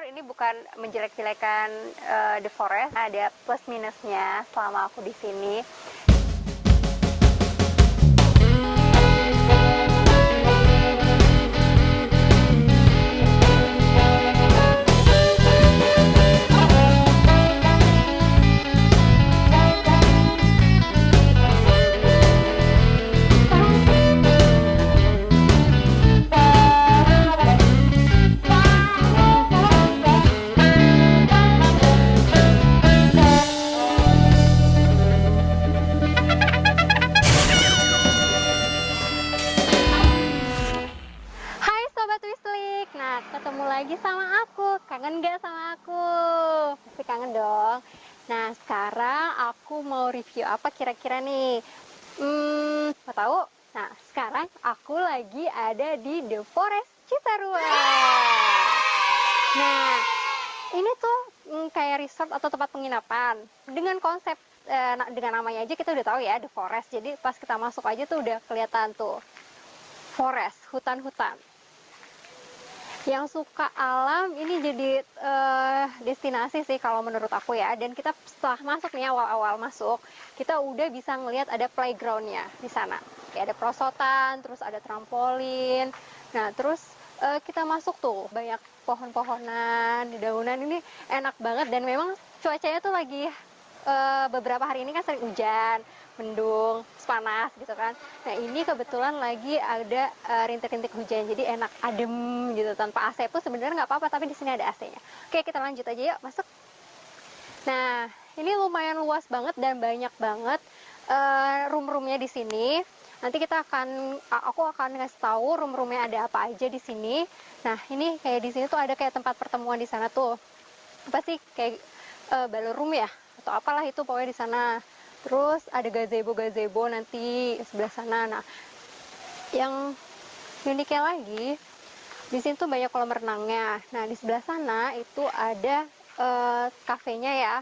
ini bukan menjelek-jelekan The Forest, ada plus minusnya selama aku di sini. Ketemu lagi sama aku, kangen gak sama aku? Pasti kangen dong. Nah sekarang aku mau review apa kira-kira nih? Mau tahu? Nah sekarang aku lagi ada di The Forest Cisarua. Nah ini tuh kayak resort atau tempat penginapan dengan konsep dengan namanya aja kita udah tahu ya The Forest. Jadi pas kita masuk aja tuh udah kelihatan tuh forest, hutan-hutan. Yang suka alam ini jadi destinasi sih kalau menurut aku ya. Dan kita setelah masuk nih, awal-awal masuk kita udah bisa ngelihat ada playgroundnya di sana. Kayak ada perosotan, terus ada trampolin. Nah terus kita masuk tuh banyak pohon-pohonan, dedaunan, ini enak banget. Dan memang cuacanya tuh lagi beberapa hari ini kan sering hujan, mendung, panas gitu kan. Nah ini kebetulan lagi ada rintik-rintik hujan, jadi enak, adem gitu. Tanpa AC pun sebenarnya nggak apa-apa, tapi di sini ada AC-nya. Oke, kita lanjut aja yuk, masuk. Nah ini lumayan luas banget dan banyak banget room-roomnya di sini. Nanti aku akan ngasih tahu room-roomnya ada apa aja di sini. Nah ini kayak di sini tuh ada kayak tempat pertemuan di sana tuh. Apa sih kayak ballroom ya atau apalah itu pokoknya di sana. Terus ada gazebo nanti sebelah sana. Nah, yang uniknya lagi di sini tuh banyak kolam renangnya. Nah, di sebelah sana itu ada kafenya ya.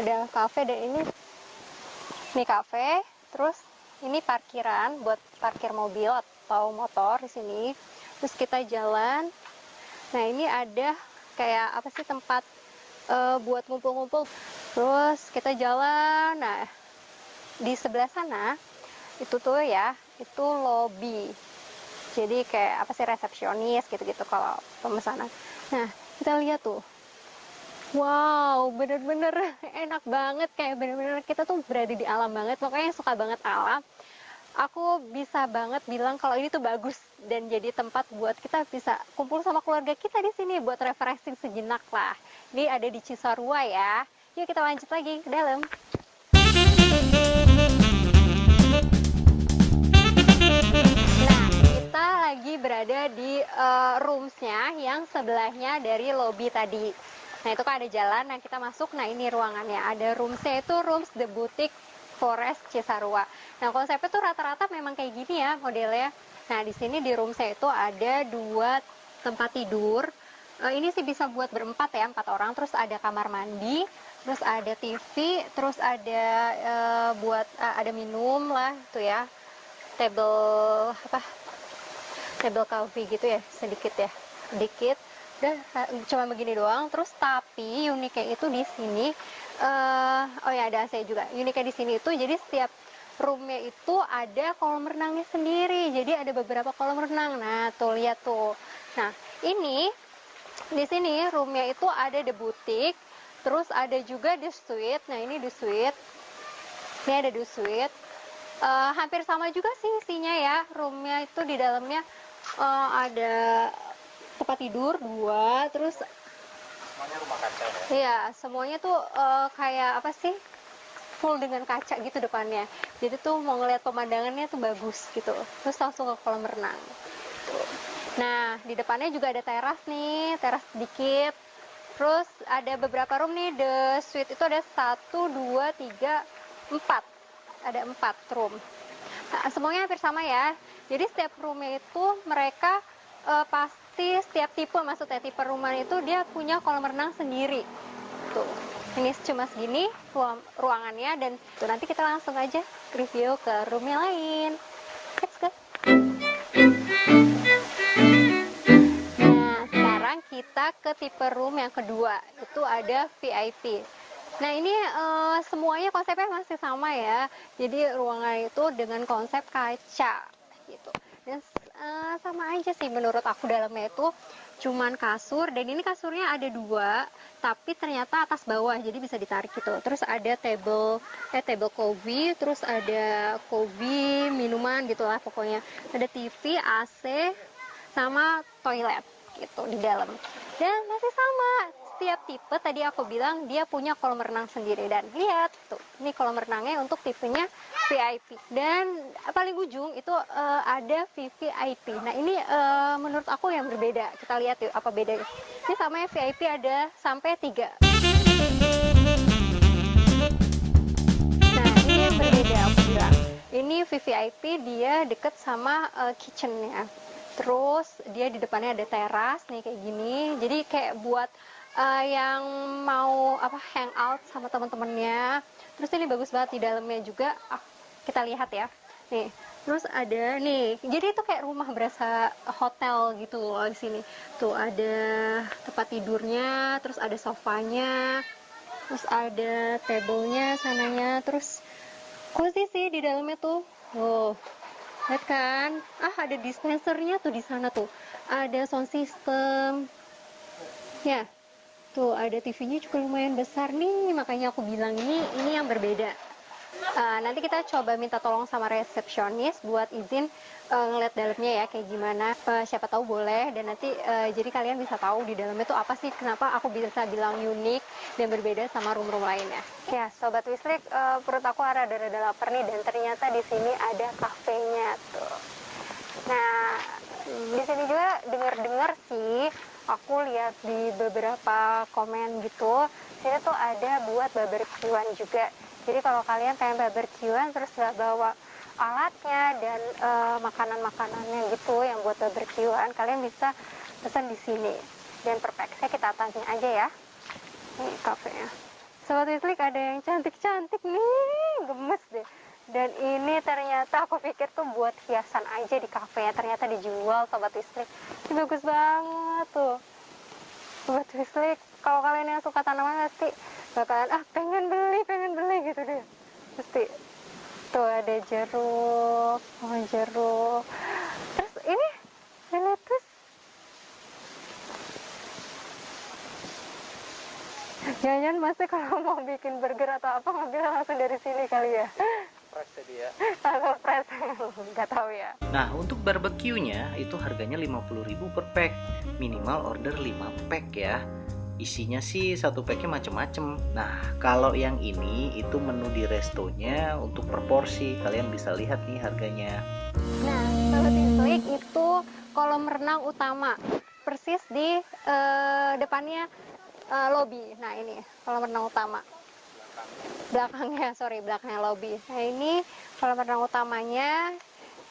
Ada kafe dan ini kafe. Terus ini parkiran buat parkir mobil atau motor di sini. Terus kita jalan. Nah, ini ada kayak apa sih tempat buat ngumpul-ngumpul. Terus kita jalan. Nah di sebelah sana itu tuh ya, itu lobby, jadi kayak apa sih, resepsionis gitu-gitu kalau pemesanan. Nah kita lihat tuh, wow bener-bener enak banget, kayak bener-bener kita tuh berada di alam banget. Pokoknya suka banget alam. Aku bisa banget bilang kalau ini tuh bagus dan jadi tempat buat kita bisa kumpul sama keluarga kita di sini buat refreshing sejenak lah. Ini ada di Cisarua ya. Yuk kita lanjut lagi ke dalam. Nah, kita lagi berada di roomsnya yang sebelahnya dari lobby tadi. Nah, itu kan ada jalan, nah kita masuk. Nah, ini ruangannya. Ada roomsnya, itu rooms The Boutique Forest Cisarua. Nah, konsepnya tuh rata-rata memang kayak gini ya modelnya. Nah, di sini di roomsnya itu ada 2 tempat tidur. Ini sih bisa buat berempat ya, 4 orang. Terus ada kamar mandi, terus ada TV, terus ada ada minum lah tuh ya, table coffee gitu ya, sedikit udah cuma begini doang. Terus tapi uniknya itu di sini oh ya ada AC juga. Uniknya di sini itu jadi setiap roomnya itu ada kolam renangnya sendiri, jadi ada beberapa kolam renang. Nah tuh lihat tuh. Nah ini di sini roomnya itu ada The Boutique, terus ada juga The Suite. Nah ini The Suite, ini ada The Suite. Hampir sama juga sih isinya ya. Roomnya itu di dalamnya ada tempat tidur 2, terus semuanya rumah kaca ya? Iya, semuanya tuh kayak apa sih, full dengan kaca gitu depannya. Jadi tuh mau ngeliat pemandangannya tuh bagus gitu. Terus langsung ke kolam renang. Tuh. Nah, di depannya juga ada teras nih, teras sedikit. Terus ada beberapa room nih, The Suite itu ada 1, 2, 3, 4. Ada 4 room. Nah, semuanya hampir sama ya. Jadi setiap roomnya itu mereka pasti setiap tipe, maksudnya tipe rumah itu dia punya kolam renang sendiri. Tuh. Ini cuma segini ruangannya, dan tuh nanti kita langsung aja review ke room yang lain. Let's go. Nah, sekarang kita ke tipe room yang kedua, itu ada VIP. Nah ini semuanya konsepnya masih sama ya, jadi ruangan itu dengan konsep kaca gitu. Dan sama aja sih menurut aku, dalamnya itu cuman kasur, dan ini kasurnya ada dua tapi ternyata atas bawah jadi bisa ditarik gitu. Terus ada table coffee, terus ada coffee minuman gitulah pokoknya, ada TV, AC, sama toilet gitu di dalam. Dan masih sama, setiap tipe tadi aku bilang dia punya kolam renang sendiri. Dan lihat tuh, ini kolam renangnya untuk tipenya VIP. Dan paling ujung itu ada VVIP. Nah ini menurut aku yang berbeda. Kita lihat yuk apa bedanya. Ini sama ya, VIP ada sampai 3. Nah ini yang berbeda aku bilang. Ini VVIP, dia deket sama kitchennya. Terus dia di depannya ada teras nih kayak gini. Jadi kayak buat yang mau hangout sama teman-temannya. Terus ini bagus banget di dalamnya juga. Kita lihat ya. Nih, terus ada nih. Jadi itu kayak rumah berasa hotel gitu loh di sini. Tuh ada tempat tidurnya, terus ada sofanya, terus ada tablenya sananya, terus cozy sih di dalamnya tuh. Wow. Lihat kan? Ada dispensernya tuh di sana tuh. Ada sound system. Ya. Tuh ada TV-nya juga lumayan besar nih, makanya aku bilang ini yang berbeda. Nanti kita coba minta tolong sama resepsionis buat izin ngeliat dalamnya ya kayak gimana. Siapa tahu boleh, dan nanti jadi kalian bisa tahu di dalamnya tuh apa sih, kenapa aku bisa bilang unik dan berbeda sama room-room lainnya. Ya Sobat Wislik, perut aku rada-rada lapar nih, dan ternyata di sini ada kafenya tuh. Nah di sini juga dengar sih, aku lihat di beberapa komen gitu, sini tuh ada buat barbekyuan juga. Jadi kalau kalian pengen barbekyuan terus nggak bawa alatnya dan makanan-makanannya gitu yang buat barbekyuan, kalian bisa pesan di sini. Dan per pack-nya kita tanya aja ya. Ini kafenya. Sobat Wislik, ada yang cantik-cantik nih, gemes deh. Dan ini ternyata aku pikir tuh buat hiasan aja di kafenya, ternyata dijual Sobat Wislik. Ini bagus banget tuh. Sobat Wislik, kalau kalian yang suka tanaman pasti bakalan pengen beli gitu deh. Pasti. Tuh ada jeruk, jeruk. Terus ini lettuce. Jangan-jangan masih kalau mau bikin burger atau apa ngambil langsung dari sini kali ya. Fresh tadi ya. Atau fresh, nggak tahu ya. Nah, untuk barbeque-nya itu harganya 50.000 per pack. Minimal order 5 pack ya. Isinya sih satu packnya macem-macem. Nah, kalau yang ini itu menu di restonya untuk per porsi. Kalian bisa lihat nih harganya. Nah, Sobat Wislik, itu kolam renang utama. Persis di depannya lobby. Nah, ini kolam renang utama. Belakangnya lobby. Nah, ini kolam renang utamanya.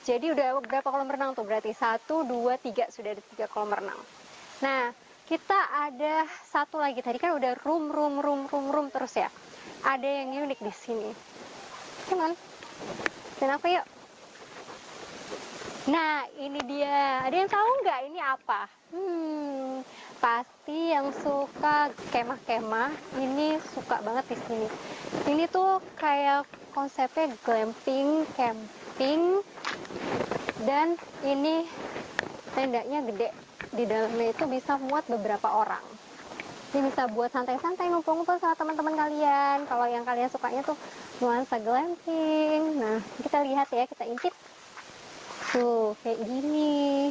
Jadi udah berapa kolam renang tuh? Berarti 1, 2, 3. Sudah ada 3 kolam renang. Nah, kita ada satu lagi. Tadi kan udah room terus ya. Ada yang unik di sini. Come on. Dan aku yuk. Nah, ini dia. Ada yang tahu nggak ini apa? Pasti yang suka kemah-kemah ini suka banget di sini. Ini tuh kayak konsepnya glamping, camping, dan ini tendanya gede. Di dalamnya itu bisa muat beberapa orang. Ini bisa buat santai-santai ngumpul-ngumpul sama teman-teman kalian. Kalau yang kalian sukanya tuh nuansa glamping. Nah, kita lihat ya, kita intip. Tuh, kayak gini.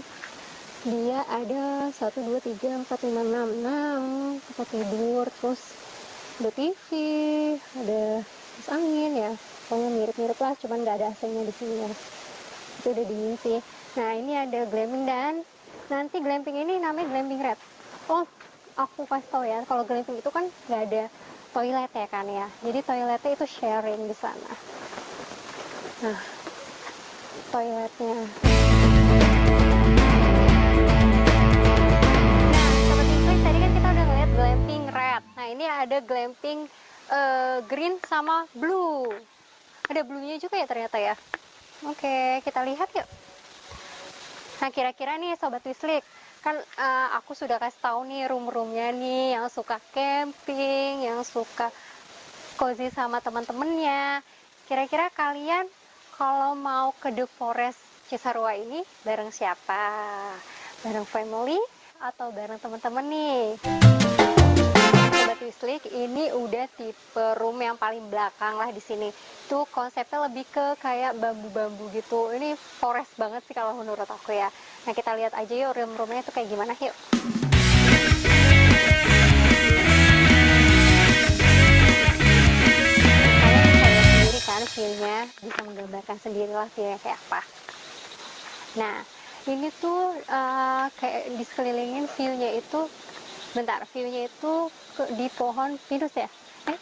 Dia ada 1, 2, 3, 4, 5, 6 tempat tidur, terus ada TV, ada kipas angin ya. Pokoknya mirip-mirip lah, cuman nggak ada AC-nya di sini ya. Itu udah dingin sih. Nah, ini ada glamping, dan nanti glamping ini namanya glamping red. Oh, aku kasih tau ya, kalau glamping itu kan nggak ada toilet ya kan ya. Jadi toiletnya itu sharing di sana. Nah, toiletnya. Tadi kan kita udah ngeliat glamping red. Nah, ini ada glamping green sama blue. Ada blue-nya juga ya ternyata ya. Oke, kita lihat yuk. Nah, kira-kira nih Sobat Wislik, kan aku sudah kasih tahu nih room-roomnya nih, yang suka camping, yang suka cozy sama teman-temannya. Kira-kira kalian kalau mau ke The Forest Cisarua ini bareng siapa? Bareng family atau bareng teman-teman nih? Sobat Wislik, ini udah tipe room yang paling belakang lah di sini. Tuh konsepnya lebih ke kayak bambu-bambu gitu. Ini forest banget sih kalau menurut aku ya. Nah kita lihat aja yuk room-roomnya tuh kayak gimana yuk. Kalian bisa lihat sendiri kan view-nya, bisa menggambarkan sendirilah view-nya kayak apa. Nah ini tuh kayak di sekelilingin view-nya itu, bentar, view-nya itu di pohon pinus ya?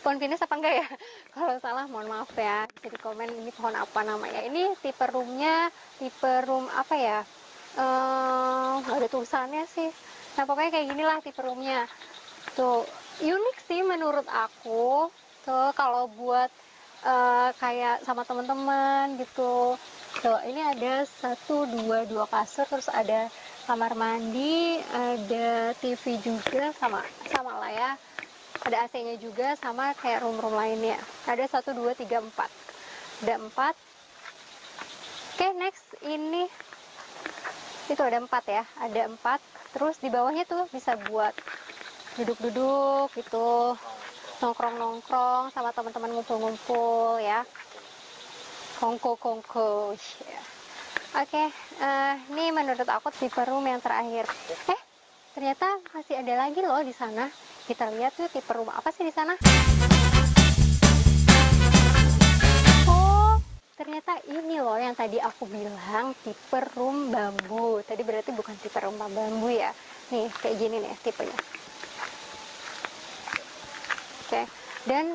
Pohon pinus apa enggak ya? Kalau salah mohon maaf ya, bisa di komen ini pohon apa namanya. Ini tipe roomnya, tipe room apa ya? Nggak ada tulisannya sih. Nah pokoknya kayak ginilah tipe roomnya. Tuh unik sih menurut aku. Tuh kalau buat kayak sama teman-teman gitu. Tuh ini ada dua kasur, terus ada kamar mandi, ada TV juga, sama lah ya. Ada AC-nya juga sama kayak room-room lainnya. Ada 1, 2, 3, 4. Ada 4. Oke, next ini itu ada 4 ya. Ada 4. Terus di bawahnya tuh bisa buat duduk-duduk gitu, nongkrong-nongkrong sama teman-teman, ngumpul-ngumpul ya. Kongko. Yeah. Oke, ini menurut aku tipe room yang terakhir. Ternyata masih ada lagi loh di sana. Kita lihat tuh tipe room apa sih di sana. Oh, ternyata ini loh yang tadi aku bilang tipe room bambu. Tadi berarti bukan tipe rumah bambu ya. Nih, kayak gini nih tipenya. Oke, dan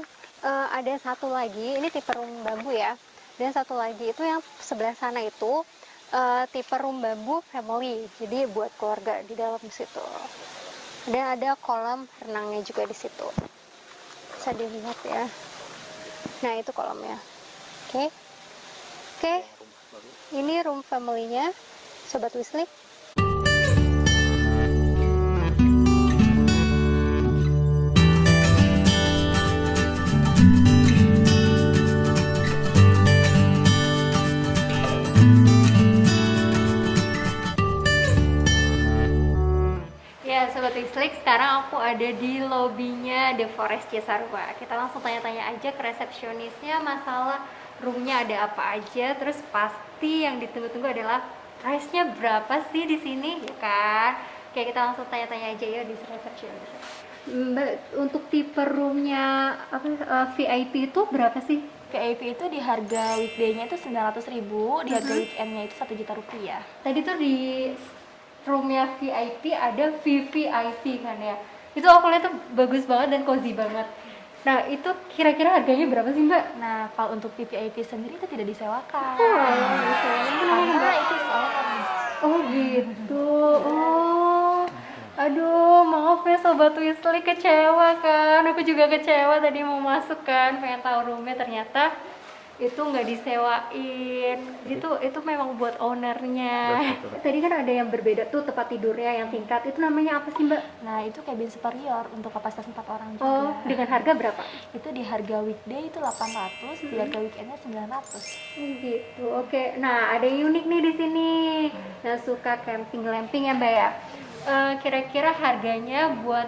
ada satu lagi, ini tipe room bambu ya. Dan satu lagi itu yang sebelah sana itu tipe room bambu family, jadi buat keluarga di dalam situ. Dan ada kolam renangnya juga di situ, bisa dilihat ya. Nah itu kolamnya. Oke. Ini room family-nya Sobat Wislik. Ya, Sobat Wislik, sekarang aku ada di lobbynya The Forest Cisarua. Kita langsung tanya-tanya aja ke resepsionisnya masalah roomnya ada apa aja. Terus pasti yang ditunggu-tunggu adalah price-nya berapa sih di sini, ya kan? Oke, kita langsung tanya-tanya aja ya di resepsionis. Mbak, untuk tipe roomnya VIP itu berapa sih? VIP itu di harga weekday-nya itu 900.000, di harga weekend-nya itu 1 juta rupiah. Tadi tuh di roomnya VIP ada VVIP kan ya, itu aku lihat tuh bagus banget dan cozy banget. Nah itu kira-kira harganya berapa sih Mbak? Nah, kalau untuk VIP sendiri itu tidak disewakan. Karena itu disewakan. oh gitu. Oh aduh, maaf ya Sobat Wislik, kecewa kan. Aku juga kecewa tadi mau masuk kan, pengen tahu roomnya, ternyata itu nggak disewain. Itu memang buat ownernya. Tadi kan ada yang berbeda tuh tempat tidurnya, yang tingkat itu namanya apa sih Mbak? Nah, itu cabin superior untuk kapasitas 4 orang juga. Oh, dengan harga berapa? Itu di harga weekday itu 800, di harga weekendnya 900. Gitu. Oke. Nah, ada yang unik nih di sini. Yang suka camping glamping ya Mbak ya. Kira-kira harganya buat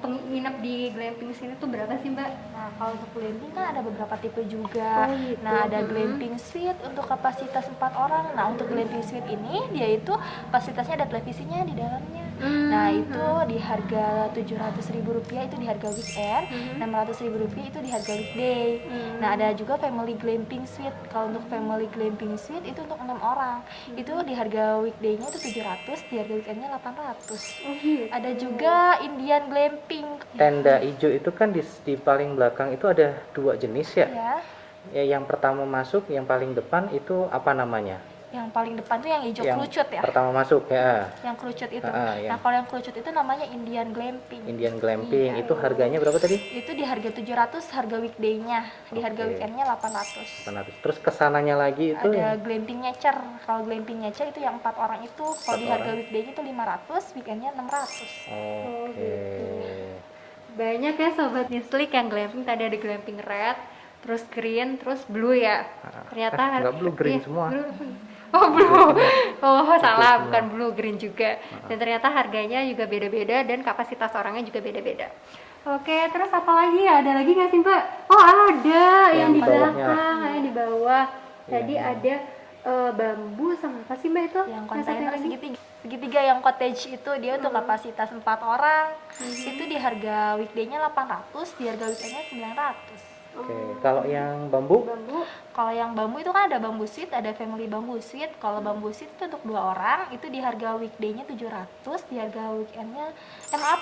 penginap di glamping sini tuh berapa sih Mbak? Nah, kalau untuk glamping kan ada beberapa tipe juga. Oh, gitu. Nah, ada glamping suite untuk kapasitas 4 orang. Nah, untuk glamping suite ini dia itu fasilitasnya ada televisinya di dalamnya. Nah, itu di harga Rp700.000 itu di harga weekend, Rp600.000 itu di harga weekday. Nah, ada juga family glamping suite. Kalau untuk family glamping suite itu untuk 6 orang. Itu di harga weekday-nya itu 700, di harga weekend-nya 800. Gitu. Ada juga Indian glamping. Tenda hijau itu kan di paling belakang itu ada 2 jenis ya. Ya. Ya, yang pertama masuk, yang paling depan itu apa namanya? Yang paling depan tuh yang hijau Yang kerucut ya. pertama masuk ya. Yang kerucut itu. Iya. Nah, kalau yang kerucut itu namanya Indian Glamping. Indian Glamping. Iya. Itu harganya berapa tadi? Itu di harga 700 harga weekday-nya. Di harga Oke. weekend-nya 800. 800. Terus kesananya lagi itu Ada yang glamping nature. Kalau glamping nature itu yang 4 orang itu. Kalau di 4 harga orang. weekday-nya itu 500, weekend-nya 600. Oke. Banyak ya sobat Nislik yang glamping. Tadi ada glamping red, terus green, terus blue ya. Ternyata Enggak blue, green iya, semua. Oh blue, oh salah, semua. bukan blue, green juga. Dan ternyata harganya juga beda-beda dan kapasitas orangnya juga beda-beda. Oke, terus apa lagi ya? Ada lagi nggak sih Mbak? Oh ada, yang di di bawahnya. belakang, yang di bawah. Tadi Iya. ada bambu sama apa sih Mbak itu? Yang satu kontainer lagi? segitiga yang cottage itu dia untuk kapasitas 4 orang. Itu di harga weekday-nya 800, di harga weekend-nya 900. Oke. Kalau yang bambu? Bambu. Kalau yang bambu itu kan ada bambu suite, ada family bambu suite. Kalau bambu suite itu untuk 2 orang, itu di harga weekday-nya 700, di harga weekend-nya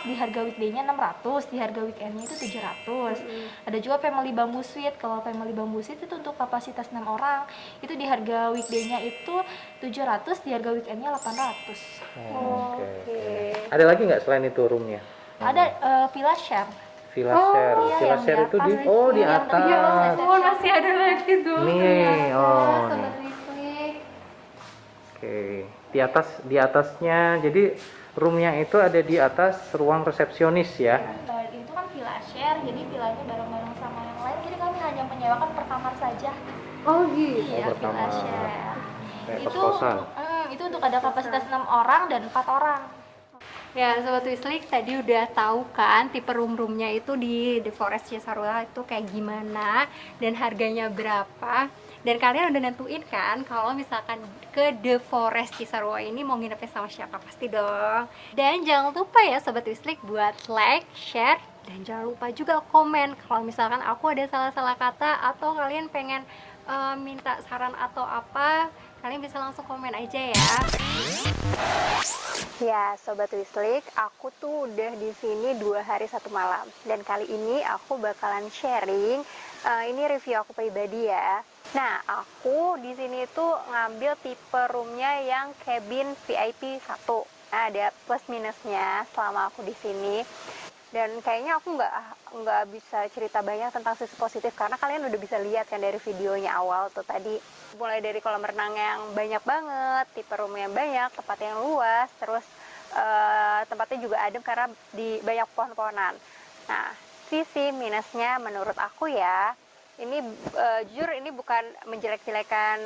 di harga weekday-nya 600, di harga weekend-nya itu 700. Ada juga family bambu suite. Kalau family bambu suite itu untuk kapasitas 6 orang, itu di harga weekday-nya itu 700, di harga weekend-nya 800. Oke. Ada lagi nggak selain itu roomnya? Ada villa share. Villa share. iya, Villa yang share di itu atas di itu, di yang atas. di atas. Oh masih ada lagi tuh. Nih, oh nih. Sobat Nislik. Oke. Di atasnya jadi roomnya itu ada di atas ruang resepsionis ya. Nah, itu kan villa share, jadi villanya bareng-bareng sama yang lain. Jadi kami hanya menyewakan per kamar saja. Oh gitu. Iya, per villa kamar. share. Kayak Itu kos-kosan. itu untuk ada kapasitas 6 orang dan 4 orang. Ya, Sobat Wislik tadi udah tahu kan tipe room-roomnya itu di The Forest Cisarua itu kayak gimana dan harganya berapa. Dan kalian udah nentuin kan kalau misalkan ke The Forest Cisarua ini mau nginepnya sama siapa, pasti dong. Dan jangan lupa ya Sobat Wislik buat like, share, dan jangan lupa juga komen kalau misalkan aku ada salah-salah kata atau kalian pengen minta saran atau apa, kalian bisa langsung komen aja ya. Ya, Sobat Wislik, aku tuh udah di sini 2 hari 1 malam. Dan kali ini aku bakalan sharing, ini review aku pribadi ya. Nah, aku di sini tuh ngambil tipe roomnya yang cabin VIP 1. Nah, ada plus minusnya selama aku di sini. Dan kayaknya aku nggak bisa cerita banyak tentang sisi positif karena kalian udah bisa lihat kan dari videonya awal tuh tadi. Mulai dari kolam renang yang banyak banget, tipe room yang banyak, tempat yang luas, terus tempatnya juga adem karena di banyak pohon-pohonan. Nah, sisi minusnya menurut aku ya, ini jujur ini bukan menjelek-jelekan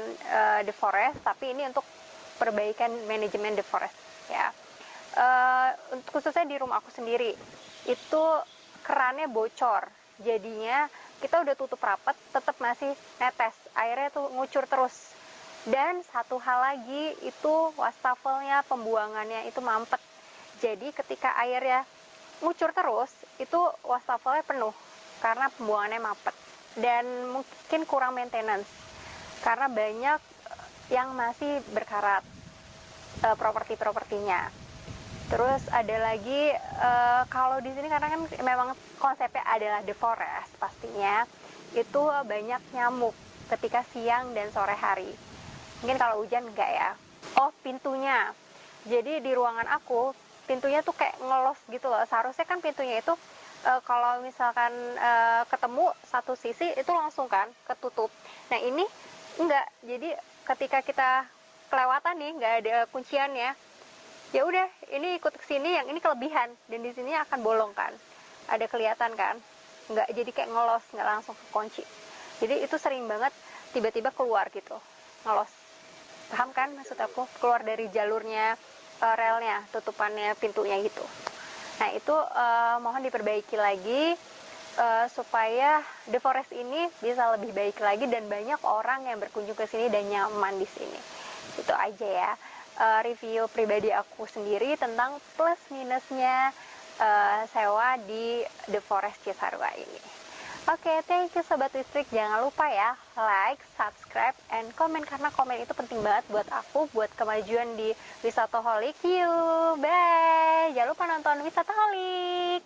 The Forest, tapi ini untuk perbaikan manajemen The Forest ya. Khususnya di rumah aku sendiri, itu kerannya bocor, jadinya kita udah tutup rapat, tetap masih netes, airnya tuh ngucur terus. Dan satu hal lagi, itu wastafelnya, pembuangannya itu mampet. Jadi ketika airnya ngucur terus, itu wastafelnya penuh karena pembuangannya mampet. Dan mungkin kurang maintenance karena banyak yang masih berkarat properti-propertinya. Terus ada lagi kalau di sini karena kan memang konsepnya adalah The Forest, pastinya itu banyak nyamuk ketika siang dan sore hari. Mungkin kalau hujan enggak ya. Oh, pintunya. Jadi di ruangan aku, pintunya tuh kayak ngelos gitu loh. Seharusnya kan pintunya itu kalau misalkan ketemu satu sisi itu langsung kan ketutup. Nah, ini enggak. Jadi ketika kita kelewatan nih, nggak ada kunciannya, ya udah ini ikut ke sini, yang ini kelebihan dan di sini akan bolong kan, ada kelihatan kan, nggak jadi kayak ngelos, nggak langsung ke kunci. Jadi itu sering banget tiba-tiba keluar gitu, ngelos, paham kan maksud aku, keluar dari jalurnya, relnya, tutupannya, pintunya gitu. Nah itu mohon diperbaiki lagi supaya The Forest ini bisa lebih baik lagi dan banyak orang yang berkunjung ke sini dan nyaman di sini. Itu aja ya review pribadi aku sendiri tentang plus minusnya sewa di The Forest Cisarua ini. Oke, thank you Sobat Listrik. Jangan lupa ya like, subscribe, and komen karena komen itu penting banget buat aku, buat kemajuan di Wisataholic. Bye. Jangan lupa nonton Wisataholic.